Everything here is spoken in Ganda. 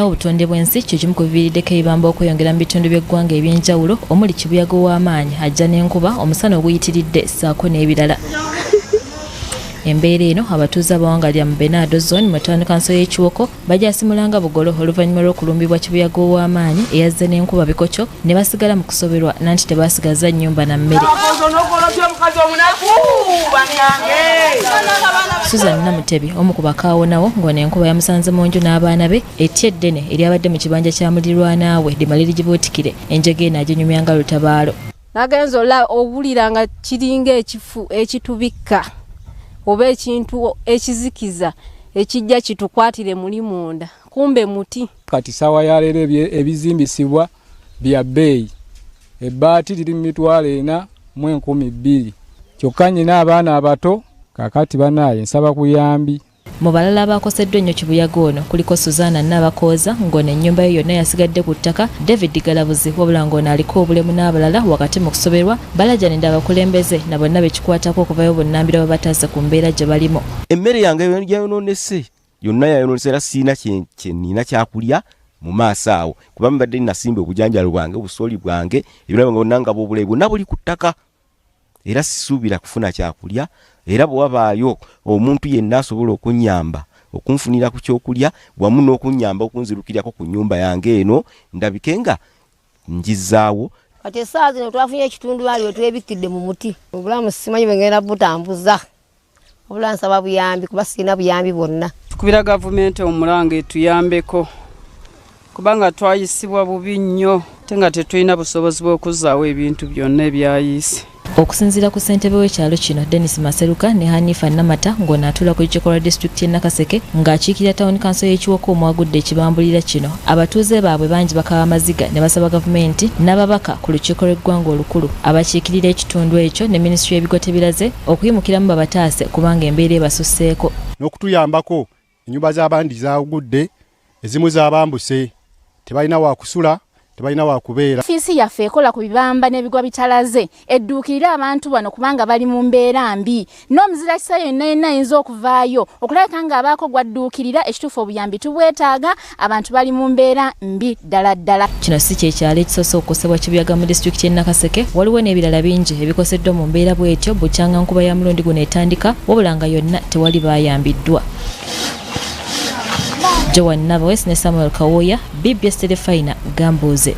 Obutonde bw'ensi kyo kimu ku biviiriddeko ebibamba okweyongera mu bitundu by'eggwanga eby'enjawulo omuli kibuyaga ow'amaanyi ajja n'enkuba omusana oguyitiridde ssaako n'ebirala. Embeera eno abatuuze abawangalira mu Benaado zone mu ttawuni kanso y'e Kiwoko bajaasimulanga bugolo oluvannyuma lw'okulumbibwa kibuyaga ow'amaanyi eyazze n'enkuba bikokyo ne basigala mu kusoberwa nanti tebaasigaza nnyumba na mmere. Susan Namutebi omu ku bakaawonawo ng'ono enkuba yamusanze mu nju n'abaana be etya eddene eryabadde mu kibanja kya mulirwana we limale ligibuutikire enjege eno aginyumya nga lutabaalo. Nagenza owulira nga kiringa ekifu ekitubikka oba ekintu ekizikiza ekijja kitukwatire muli munda kumbe muti. Kati sawa ya leero ebizimbisibwa bya bbeeyi ebbaati liri mu mitwalo 4,200 kyokka nnyina abaana abato kakati banaye nsaba kuyambi. Mu balala abakoseddwa ennyo kibuyaga ono kuliko Suzana Nabakooza ng'ono ennyumba ye yonna yasigadde ku ttaka, David Galabuzi wabula ng'ono aliko obulemu n'abalala wakati mu kusoberwa, Balajanidde abakulembeze na bonna bekikwatako okuvayo bonnambira babataase ku mbeera gye balimu. Emmere yange yayonoonese yonna yayonoonese era siina kyenina kyakulya mu maaso awo kuba mbadde nasimba obujanjalo bwange obusooli bwange ebirabo nga nga bw'obulayi bwonna buli ku ttaka era sisuubira kufuna kyakulya. Era bwe wabaayo omuntu yenna asobola okunnyamba okunfunira ku kyokulya wamu n'okunnyamba okunzirukirako ku nnyumba yange eno ndabike nga njizaawo. Kati essaawa zino twafunye ekitundu waliwo twebikidde mu muti. Obulamu simanyi bwe ngenda butambuza. Obula nsaba buyambi kuba sirina buyambi bwonna. Tukubira gavumenti omulange tuyambeko kubanga twayisibwa bubi nnyo ate nga tetulina busobozi bw'okuzzaawo ebintu byonna ebyayise. Okusinziira ku ssentebe w'ekyalo kino Dennis Maseruka ne Hanifa Namata ng'ono atula ku Kikolwa disitulikiti y'e Nakaseke ng'akiikirira ttawuni kanso y'e Kiwoko omwagudde ekibambulira kino. Abatuuze baabwe bangi bakaba amaziga ne basaba gavumenti n'ababaka ku lukiiko lw'eggwanga olukulu abakiikirira ekitundu ekyo ne minisitule y'ebigote biraze okuyimukiramu babataase kubanga embeera ebasusseeko. N'okutuyambako ennyumba z'abandi zaagudde, ezimu zaabambuse, tebalina wa kusula, tebalina wa kubeera. Ofiisi yaffe ekola ku bibamba n'ebigwa bitalaze edduukirira abantu bano kubanga bali mu mbeera mbi. N'omuzira kisa yenna ayinza okuvaayo okulabika ng'abaako gwadduukirira ekituufu obuyambi tubwetaaga abantu bali mu mbeera mbi ddala ddala. Kino si kyekyalo ekisoose okukosebwa kibuyaga mu disitulikiti y'e Nakaseke, waliwo n'ebirala bingi ebikoseddwa mu mbeera bw'etyo bukyanga nkuba ya mulundi guno etandika wabula nga yonna tewali baayambiddwa. Joan Navawes ne Samuel Kawoya, BBS Telefina, Gambuze.